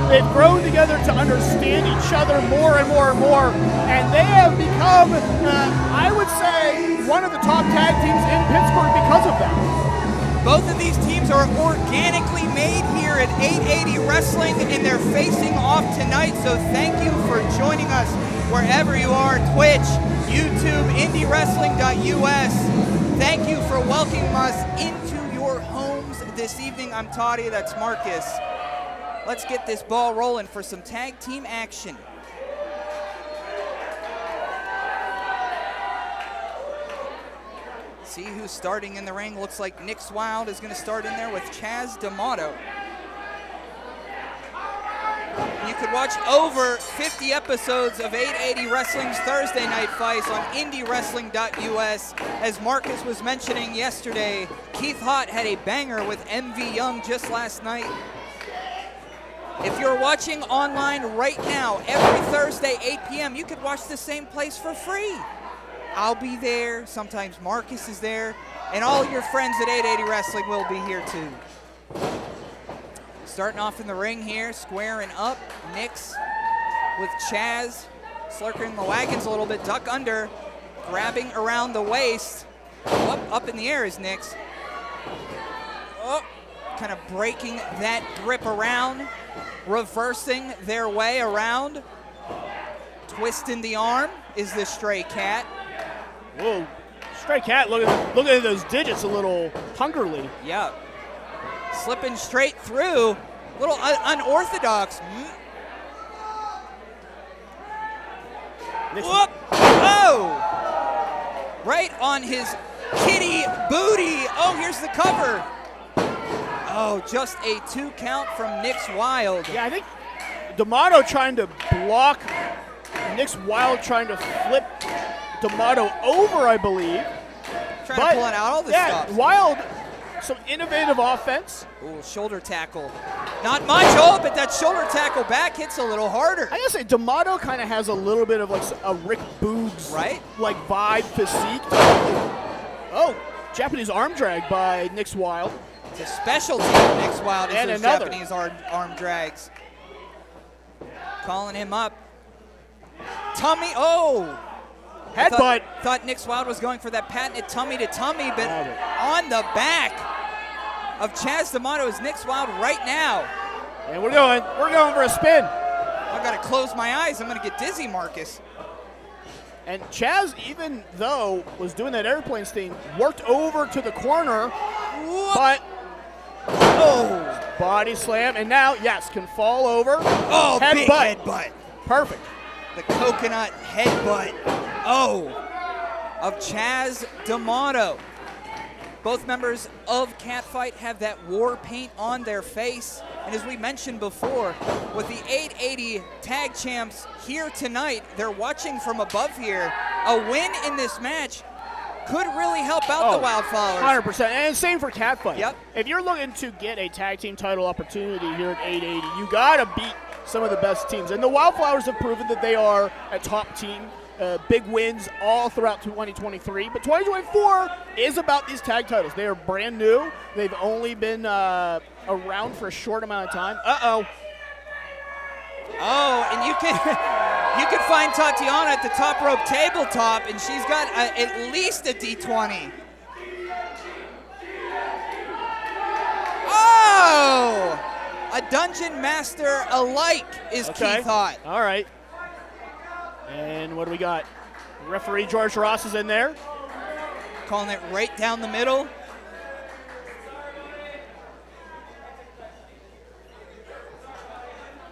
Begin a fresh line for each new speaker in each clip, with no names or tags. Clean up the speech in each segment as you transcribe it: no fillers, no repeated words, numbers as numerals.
They've grown together to understand each other more and more and more, and they have become, I would say, one of the top tag teams in Pittsburgh because of that.
Both of these teams are organically made here at 880 Wrestling, and they're facing off tonight, so thank you for joining us wherever you are, Twitch, YouTube, IndyWrestling.us. Thank you for welcoming us into your homes this evening. I'm Toddy, that's Marcus. Let's get this ball rolling for some tag team action. See who's starting in the ring. Looks like Nick Wilde is going to start in there with Chaz D'Amato. You could watch over 50 episodes of 880 Wrestling's Thursday Night Fights on IndyWrestling.us. As Marcus was mentioning yesterday, Keith Haught had a banger with MV Young just last night. If you're watching online right now, every Thursday, 8 p.m., you could watch the same place for free. I'll be there, sometimes Marcus is there, and all your friends at 880 Wrestling will be here too. Starting off in the ring here, squaring up, Nix with Chaz, slurking the wagons a little bit, duck under, grabbing around the waist. Up in the air is Nix. Oh, kind of breaking that grip around, reversing their way around. Twisting the arm is the Stray Cat.
Whoa, Stray Cat looking at those digits a little hungrily.
Yeah. Slipping straight through, little unorthodox. Whoop! Oh! Right on his kitty booty. Oh, here's the cover. Oh, just a 2 count from Nick Wilde.
Yeah, I think D'Amato trying to block, Nick Wilde trying to flip D'Amato over, I believe.
Trying to pull out all the stuff.
Wilde, some innovative offense.
Ooh, shoulder tackle. Not much. Oh, but that shoulder tackle back hits a little harder.
I gotta say, D'Amato kind of has a little bit of like a Rick Boogs,
right?
Like vibe, physique. Oh, Japanese arm drag by Nick Wilde.
It's a specialty of Nick Wilde, is those Japanese arm drags. Calling him up. Tummy, oh!
Headbutt.
Thought Nick Wilde was going for that patented tummy to tummy, but on the back of Chaz D'Amato is Nick Wilde right now.
And we're going for a spin.
I've got to close my eyes. I'm going to get dizzy, Marcus.
And Chaz, even though was doing that airplane sting, worked over to the corner, but body slam, and now, yes, can fall over.
Oh, big headbutt.
Perfect.
The coconut headbutt, of Chaz D'Amato. Both members of Catfight have that war paint on their face. And as we mentioned before, with the 880 tag champs here tonight, they're watching from above here. A win in this match could really help out the Wildflowers.
100%, and same for Catfight.
Yep.
If you're looking to get a tag team title opportunity here at 880, you gotta beat some of the best teams. And the Wildflowers have proven that they are a top team. Big wins all throughout 2023. But 2024 is about these tag titles. They are brand new. They've only been around for a short amount of time. Oh,
and you can find Tatiana at the top rope tabletop, and she's got at least a D20. Oh! A Dungeon Master alike is Keith Haught.
All right. And what do we got? Referee George Ross is in there.
Calling it right down the middle.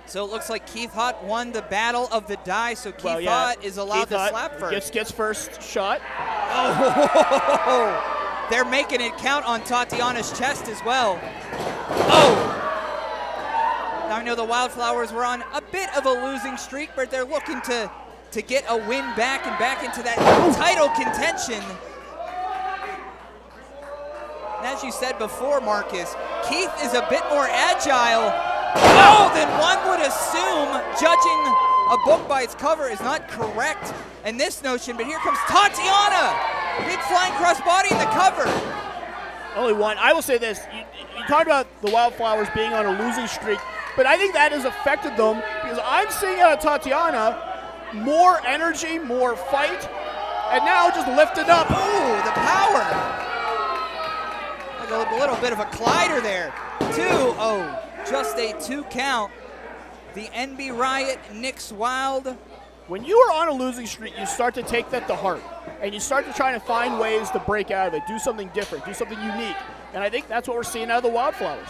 So it looks like Keith Haught won the battle of the die, so Keith Haught is allowed to slap first.
Gets first shot.
Oh, they're making it count on Tatiana's chest as well. Oh! Now I know the Wildflowers were on a bit of a losing streak, but they're looking to get a win back and back into that title contention. And as you said before, Marcus, Keith is a bit more agile than one would assume. Judging a book by its cover is not correct in this notion, but here comes Tatiana. Big flying crossbody in the cover.
Only one. I will say this. talked about the Wildflowers being on a losing streak, but I think that has affected them because I'm seeing out of Tatiana more energy, more fight, and now just lifted up.
Ooh, the power. Like a little bit of a collider there. 2-0, just a 2 count. The NB Riot, Nick's Wilde.
When you are on a losing streak, you start to take that to heart, and you start to try to find ways to break out of it, do something different, do something unique, and I think that's what we're seeing out of the Wildflowers.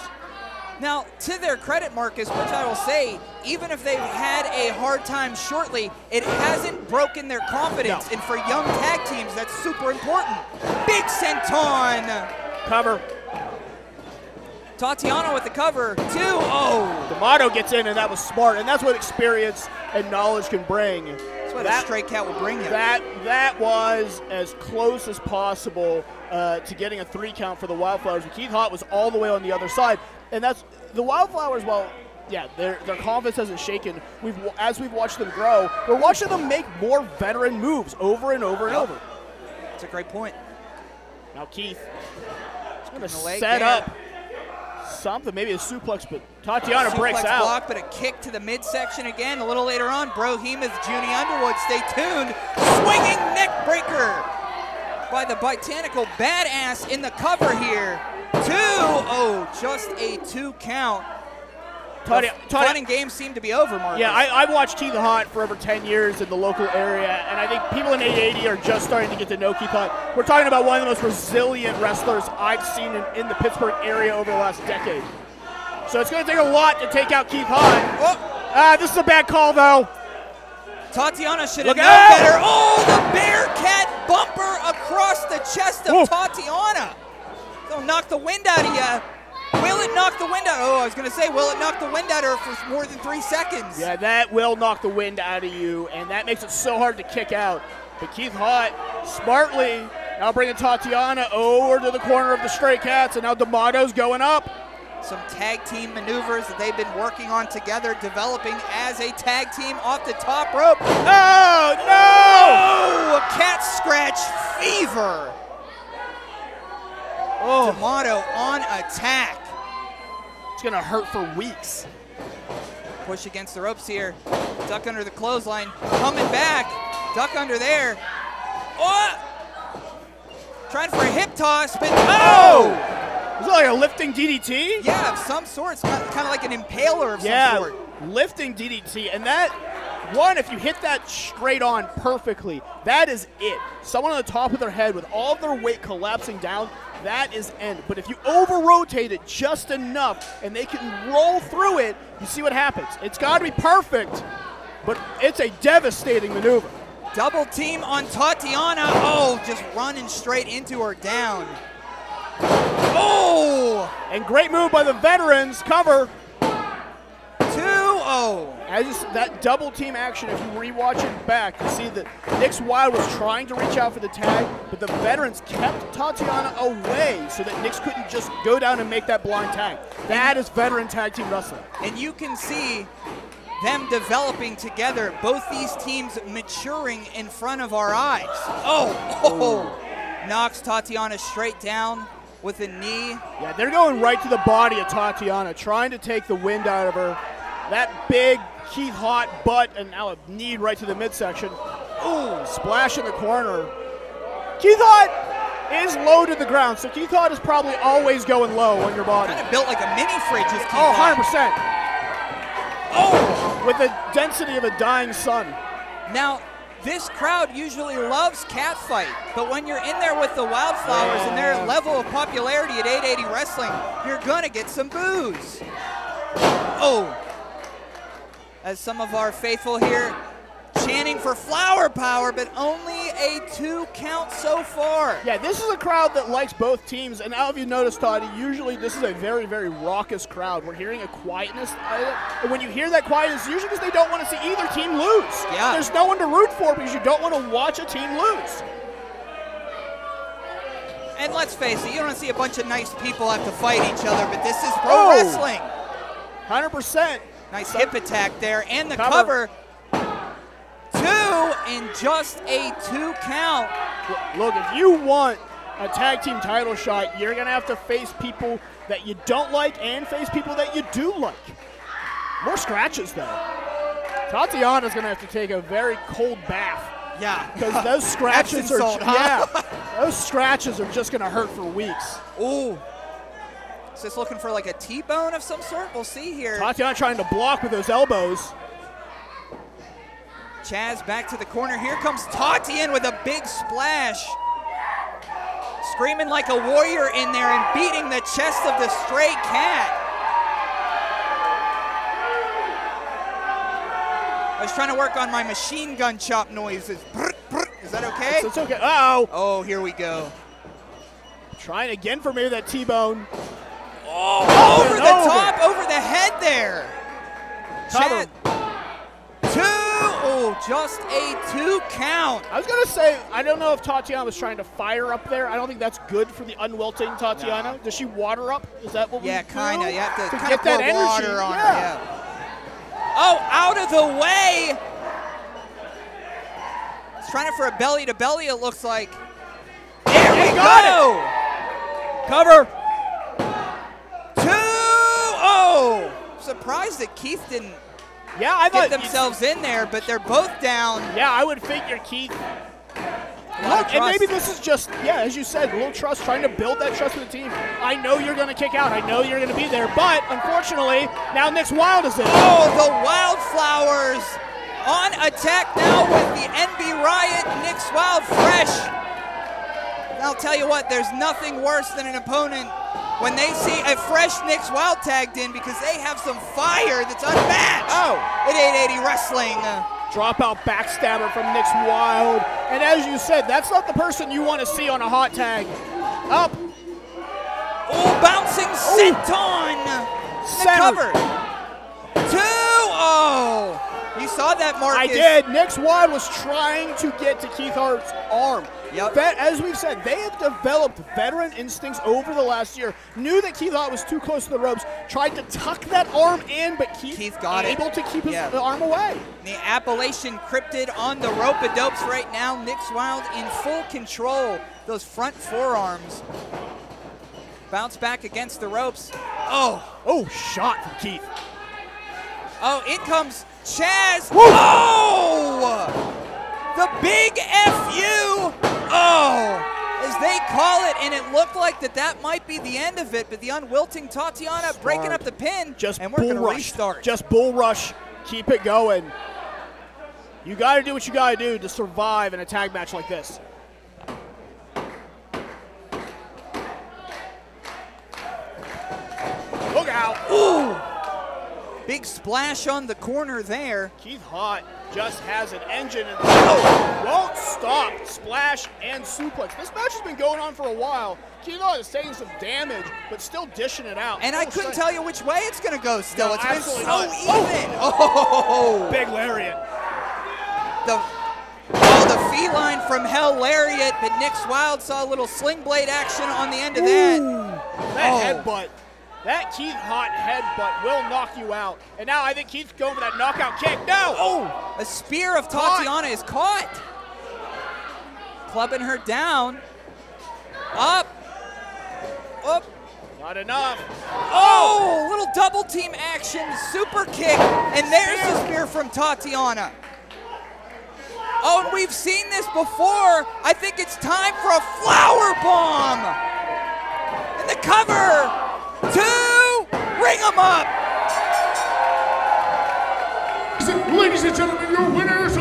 Now, to their credit, Marcus, which I will say, even if they've had a hard time shortly, it hasn't broken their confidence.
No.
And for young tag teams, that's super important. Big senton.
Cover.
Tatiana with the cover. 2-0.
D'Amato gets in, and that was smart, and that's what experience and knowledge can bring.
That's what a straight cat will bring you.
That was as close as possible to getting a 3 count for the Wildflowers. Keith Haught was all the way on the other side. And that's the Wildflowers. Well, yeah, their confidence hasn't shaken. As we've watched them grow, we're watching them make more veteran moves over and over and over.
That's a great point.
Now Keith is going to set up something, maybe a suplex, but Tatiana breaks out.
Block, but a kick to the midsection again. A little later on, Brohemoth, Junie Underwood. Stay tuned. Swinging neck breaker by the Botanical Badass in the cover here. 2-0, just a 2 count. Fun and games seem to be over, Marcus.
Yeah, I've watched Keith Haught for over 10 years in the local area, and I think people in 880 are just starting to get to know Keith Haught. We're talking about one of the most resilient wrestlers I've seen in the Pittsburgh area over the last decade. So it's going to take a lot to take out Keith Haught. This is a bad call, though.
Tatiana should have known better. Oh, the Bearcat bumper across the chest of Tatiana. It'll knock the wind out of you. Will it knock the wind out? Oh, I was going to say, will it knock the wind out of her for more than 3 seconds?
Yeah, that will knock the wind out of you, and that makes it so hard to kick out. But Keith Haught, smartly, now bringing Tatiana over to the corner of the Stray Cats, and now D'Amato's going up.
Some tag team maneuvers that they've been working on together, developing as a tag team off the top rope.
Oh, no!
Oh, a cat scratch fever. Oh, D'Amato on attack.
It's going to hurt for weeks.
Push against the ropes here. Duck under the clothesline. Coming back. Duck under there. Oh! Trying for a hip toss, but
oh! Is it like a lifting DDT?
Yeah, of some sort. It's kind of like an impaler of some sort.
Lifting DDT. And that, one, if you hit that straight on perfectly, that is it. Someone on the top of their head with all of their weight collapsing down, that is end. But if you over-rotate it just enough and they can roll through it, you see what happens. It's got to be perfect, but it's a devastating maneuver.
Double team on Tatiana. Oh, just running straight into her down. Oh!
And great move by the veterans. Cover.
2-0.
That double team action, if you rewatch it back, you see that Nick's Wilde was trying to reach out for the tag, but the veterans kept Tatiana away so that Nick's couldn't just go down and make that blind tag. That is veteran tag team wrestling.
And you can see them developing together, both these teams maturing in front of our eyes. Oh! Knocks Tatiana straight down with a knee.
Yeah, they're going right to the body of Tatiana, trying to take the wind out of her. That big Keith Haught butt, and now a knee right to the midsection. Ooh, splash in the corner. Keith Haught is low to the ground, so Keith Haught is probably always going low on your body.
Kind of built like a mini fridge is Keith Haught.
100%. Oh, with the density of a dying sun.
Now, this crowd usually loves catfight, but when you're in there with the Wildflowers and their level of popularity at 880 Wrestling, you're gonna get some boos. Oh, as some of our faithful here chanting for flower power, but only a 2 count so far.
Yeah, this is a crowd that likes both teams, and now if you notice, Todd, usually this is a very, very raucous crowd. We're hearing a quietness, and when you hear that quietness, usually because they don't want to see either team lose.
Yeah.
There's no one to root for because you don't want to watch a team lose.
And let's face it, you don't see a bunch of nice people have to fight each other, but this is pro wrestling.
100%.
Nice hip attack there, and the cover. 2 in just a 2 count.
Look, if you want a tag team title shot, you're going to have to face people that you don't like and face people that you do like. More scratches, though. Tatiana's going to have to take a very cold bath.
Yeah.
Because those scratches are,
salt, huh?
those scratches are just going to hurt for weeks.
Ooh. Is this looking for like a T-bone of some sort? We'll see here.
Tatiana trying to block with those elbows.
Chaz back to the corner. Here comes Tati in with a big splash. Screaming like a warrior in there and beating the chest of the stray cat. I was trying to work on my machine gun chop noises. Is that okay?
It's okay. Uh-oh.
Oh, here we go.
Trying again for maybe that T-bone.
Oh, over the top, over the head there.
Chad.
2. Oh, just a 2 count.
I was going to say, I don't know if Tatiana was trying to fire up there. I don't think that's good for the unwilting Tatiana.
No.
Does she water up? Is that what we do?
Yeah, kind of. You have to
get that energy.
Water on her. Yeah. Oh, out of the way. He's trying for a belly-to-belly, it looks like. There we go.
Cover.
2. Oh, surprised that Keith didn't get themselves in there, but they're both down.
Yeah, I would figure Keith. Look, and maybe this is just, as you said, a little trust, trying to build that trust with the team. I know you're going to kick out. I know you're going to be there. But, unfortunately, now Nick's Wilde is in.
Oh, the Wildflowers on attack now with the NB Riot. Nick's Wilde fresh. I'll tell you what, there's nothing worse than an opponent when they see a fresh Nick's Wilde tagged in because they have some fire that's unmatched. At 880 Wrestling.
Dropout backstabber from Nick's Wilde. And as you said, that's not the person you want to see on a hot tag. Up.
Oh, bouncing senton. Cover. 2. Oh. You saw that, Marcus.
I did. Nick's Wilde was trying to get to Keith Hart's arm.
Yep.
As we've said, they have developed veteran instincts over the last year. Knew that Keith Haught was too close to the ropes. Tried to tuck that arm in, but Keith
got
able to keep his arm away.
The Appalachian Cryptid on the rope-a-dopes right now. Nick's Wilde in full control. Those front forearms. Bounce back against the ropes.
Oh, shot from Keith.
Oh, in comes Chaz. Woo! Oh! The big FU. Oh, as they call it, and it looked like that might be the end of it, but the unwilting Tatiana breaking up the pin, and we're going to restart.
Just bull rush. Keep it going. You got to do what you got to do to survive in a tag match like this. Look out.
Ooh. Big splash on the corner there.
Keith Haught just has an engine and won't stop. Splash and suplex. This match has been going on for a while. Keith Haught is taking some damage, but still dishing it out.
And I couldn't tell you which way it's going to go still.
No,
it's been so
not.
even. Oh!
Big lariat.
The feline from hell lariat, but Nick's Wilde saw a little sling blade action on the end of that.
That headbutt. That Keith Haught headbutt will knock you out. And now I think Keith's going for that knockout kick. No!
Oh! A spear of Tatiana is caught. Clubbing her down. Up. Up.
Not enough.
Oh! Little double team action. Super kick. And there's the spear from Tatiana. Oh, and we've seen this before. I think it's time for a flower bomb. And the cover. 2, ring them up!
Ladies and gentlemen, your winners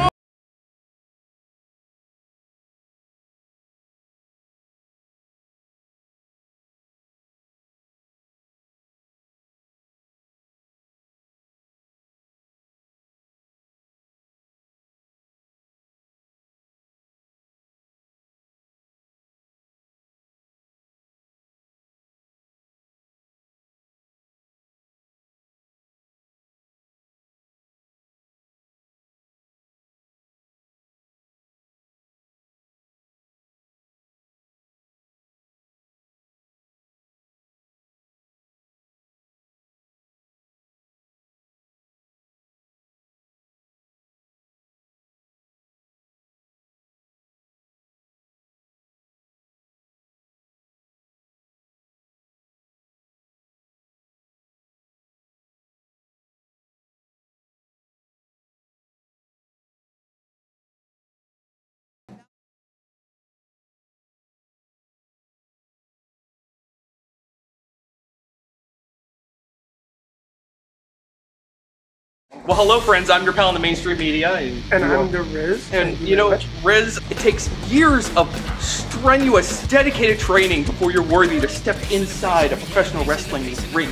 Well, hello, friends. I'm your pal in the mainstream media.
And I'm the Riz.
And, you know, Riz, it takes years of strenuous, dedicated training before you're worthy to step inside a professional wrestling ring.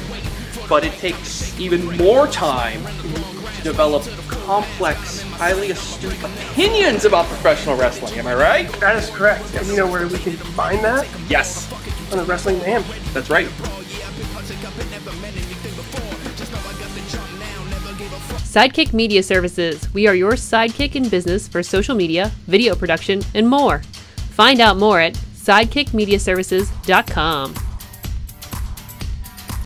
But it takes even more time to develop complex, highly astute opinions about professional wrestling. Am I right?
That is correct.
Yes.
And you know where we can find that?
Yes.
On the Wrestling Man.
That's right.
Sidekick Media Services. We are your sidekick in business for social media, video production, and more. Find out more at sidekickmediaservices.com.